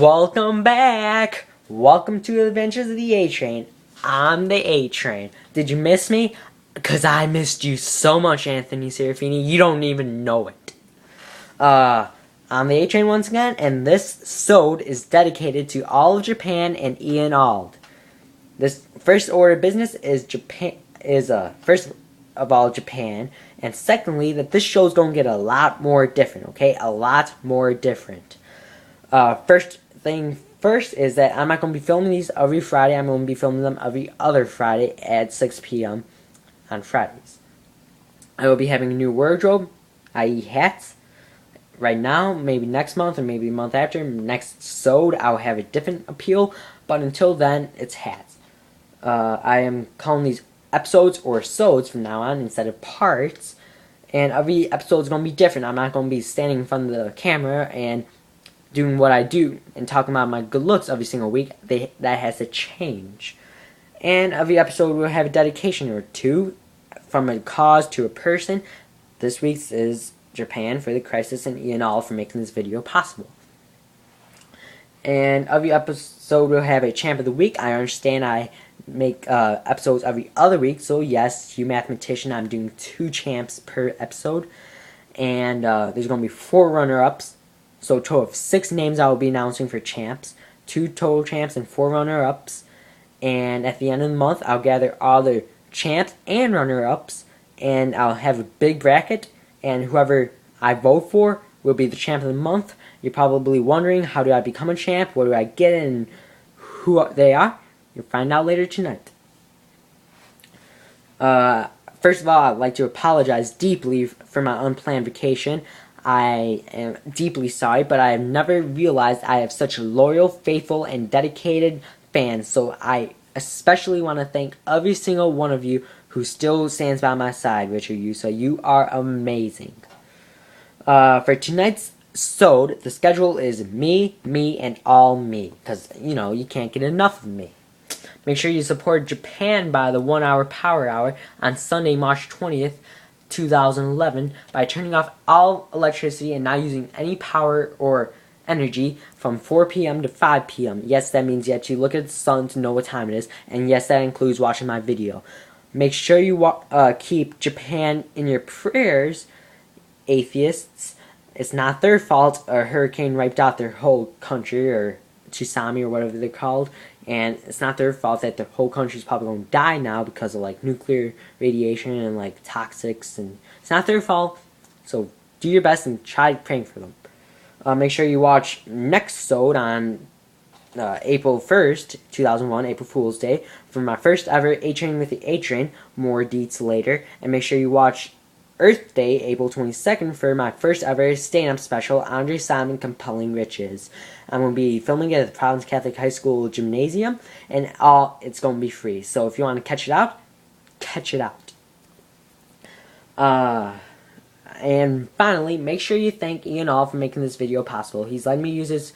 Welcome back! Welcome to Adventures of the Atrain. I'm the Atrain. Did you miss me? Because I missed you so much, Anthony Serafini. You don't even know it. I'm the Atrain once again, and this sode is dedicated to all of Japan and Ian Ald. This first order of business is first of all Japan, and secondly that this show's gonna get a lot more different. Okay, a lot more different. First thing first is that I'm not going to be filming these every Friday. I'm going to be filming them every other Friday at 6 p.m. on Fridays. I will be having a new wardrobe, i.e. hats. Right now, maybe next month or maybe a month after, next sode, I'll have a different appeal. But until then, it's hats. I am calling these episodes or sodes from now on instead of parts. And every episode is going to be different. I'm not going to be standing in front of the camera and doing what I do and talking about my good looks every single week. That has to change. And every episode will have a dedication or two, from a cause to a person. This week's is Japan for the crisis and Ian All for making this video possible. And every episode will have a champ of the week. I understand I make episodes every other week, so yes, you mathematician, I'm doing 2 champs per episode. And there's going to be 4 runner-ups. So a total of 6 names I will be announcing for champs, 2 total champs and 4 runner-ups. And at the end of the month, I'll gather all the champs and runner-ups, and I'll have a big bracket, and whoever I vote for will be the champ of the month. You're probably wondering, how do I become a champ? What do I get and who they are? You'll find out later tonight. First of all, I'd like to apologize deeply for my unplanned vacation. I am deeply sorry, but I have never realized I have such loyal, faithful, and dedicated fans. So I especially want to thank every single one of you who still stands by my side, which are you. So you are amazing. For tonight's sode, the schedule is me, and all me. Because, you know, you can't get enough of me. Make sure you support Japan by the 1 hour power hour on Sunday, March 20th. 2011 by turning off all electricity and not using any power or energy from 4 p.m. to 5 p.m. Yes, that means you have to look at the sun to know what time it is, and yes, that includes watching my video. Make sure you keep Japan in your prayers, atheists. It's not their fault a hurricane wiped out their whole country, or tsunami, or whatever they're called. And it's not their fault that the whole country's probably going to die now because of like nuclear radiation and like toxics, and it's not their fault. So do your best and try praying for them. Make sure you watch next sode on April 1st, 2001, April Fool's Day, for my first ever A-Train with the A-Train. More deets later. And make sure you watch Earth Day, April 22nd, for my first ever stand-up special, Andre Simon Compelling Riches. I'm going to be filming it at the Providence Catholic High School Gymnasium, and it's going to be free. So if you want to catch it out, catch it out. And finally, make sure you thank Ian All for making this video possible. He's letting me use his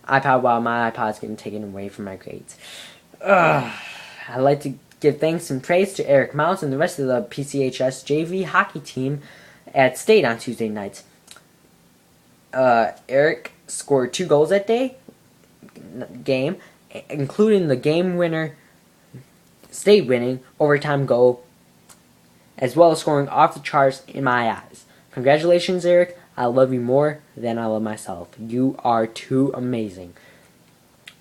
iPod while my iPod's getting taken away from my grades. I'd like to give thanks and praise to Eric Mouse and the rest of the PCHS JV hockey team at State on Tuesday night. Eric scored 2 goals that game, including the game winner, State winning overtime goal, as well as scoring off the charts in my eyes. Congratulations, Eric. I love you more than I love myself. You are too amazing.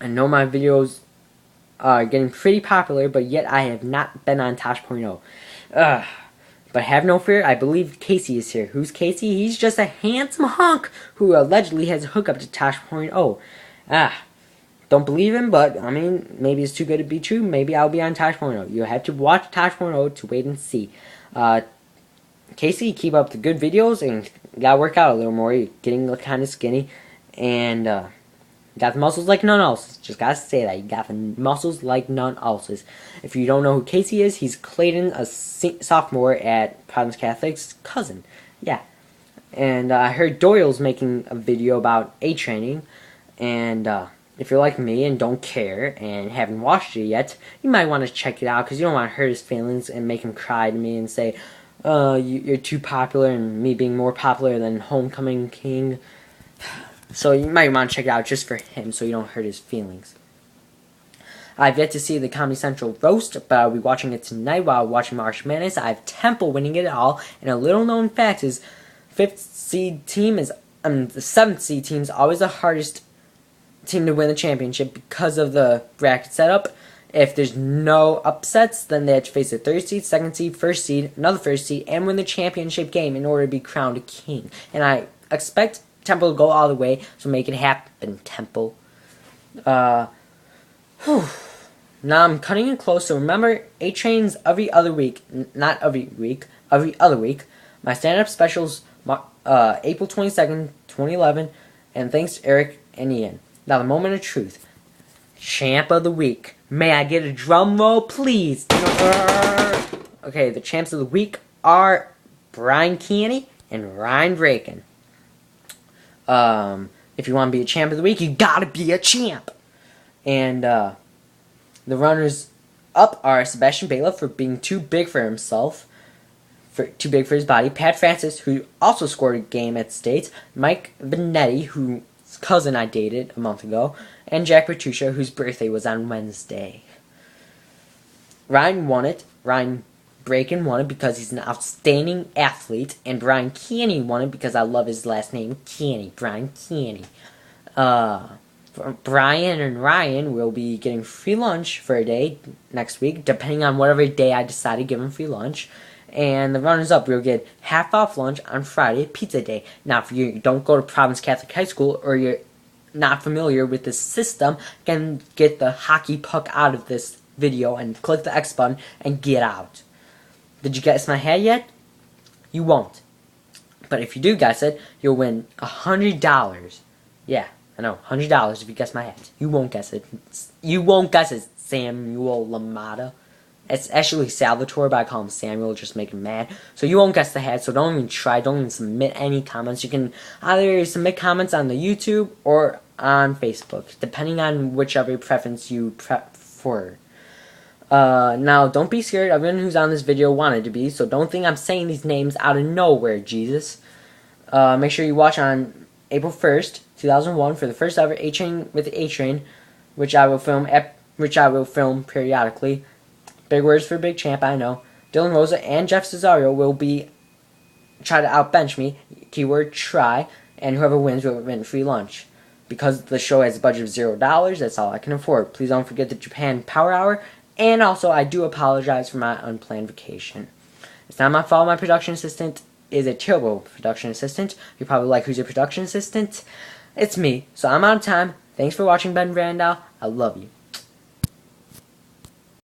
I know my videos are getting pretty popular, but yet I have not been on Tosh.0. But have no fear, I believe Casey is here. Who's Casey? He's just a handsome hunk who allegedly has a hookup to Tosh.0. Don't believe him, but, I mean, maybe it's too good to be true. Maybe I'll be on Tosh.0. You'll have to watch Tosh.0 to wait and see. Casey, keep up the good videos, and you gotta work out a little more. You're getting kind of skinny, and, got the muscles like none else's. Just gotta say that. You got the muscles like none else's. If you don't know who Casey is, he's Clayton, a sophomore at Providence Catholic's cousin. Yeah. And I heard Doyle's making a video about A-training. And if you're like me and don't care and haven't watched it yet, you might want to check it out because you don't want to hurt his feelings and make him cry to me and say, you're too popular, and me being more popular than Homecoming King. So you might want to check it out just for him so you don't hurt his feelings. I've yet to see the Comedy Central roast, but I'll be watching it tonight while watching March Madness. I have Temple winning it all, and a little known fact is the 7th seed team is always the hardest team to win the championship because of the bracket setup. If there's no upsets, then they have to face the 3rd seed, 2nd seed, 1st seed, another 1st seed, and win the championship game in order to be crowned a king. And I expect Temple to go all the way, so make it happen, Temple. Now I'm cutting it close, so remember, Atrain's every other week, not every week, every other week. My stand-up specials, April 22nd, 2011, and thanks to Eric and Ian. Now the moment of truth. Champ of the week. May I get a drum roll, please? Okay, the champs of the week are Brian Canny and Ryan Bryan. If you want to be a champ of the week, you gotta be a champ. And the runners up are Sebastian Bailiff for being too big for himself, too big for his body. Pat Francis, who also scored a game at States. Mike Benetti, whose cousin I dated a month ago. And Jack Bertusha, whose birthday was on Wednesday. Ryan won it. Ryan Bryan won it because he's an outstanding athlete. And Brian Canny won it because I love his last name, Canny. Brian Canny. Brian and Ryan will be getting free lunch for a day next week, depending on whatever day I decide to give them free lunch. And the runners-up will get half off lunch on Friday, pizza day. Now, if you don't go to Providence Catholic High School or you're not familiar with this system, can get the hockey puck out of this video and click the X button and get out. Did you guess my hat yet? You won't. But if you do guess it, you'll win $100. Yeah, I know, $100 if you guess my hat. You won't guess it. You won't guess it, Samuel Lamada. It's actually Salvatore, but I call him Samuel, just make him mad. So you won't guess the hat, so don't even try. Don't even submit any comments. You can either submit comments on the YouTube or on Facebook, depending on whichever preference you prefer. Now, don't be scared. Everyone who's on this video wanted to be, so don't think I'm saying these names out of nowhere, Jesus. Make sure you watch on April 1st, 2001 for the first ever A-Train with A-Train, which I will film periodically. Big words for big champ, I know. Dylan Rosa and Jeff Cesario will try to outbench me, keyword try, and whoever wins will win free lunch. Because the show has a budget of $0, that's all I can afford. Please don't forget the Japan Power Hour, and also I do apologize for my unplanned vacation. It's not my fault my production assistant is a terrible production assistant. You're probably like, who's your production assistant? It's me. So I'm out of time. Thanks for watching Ben Randall. I love you.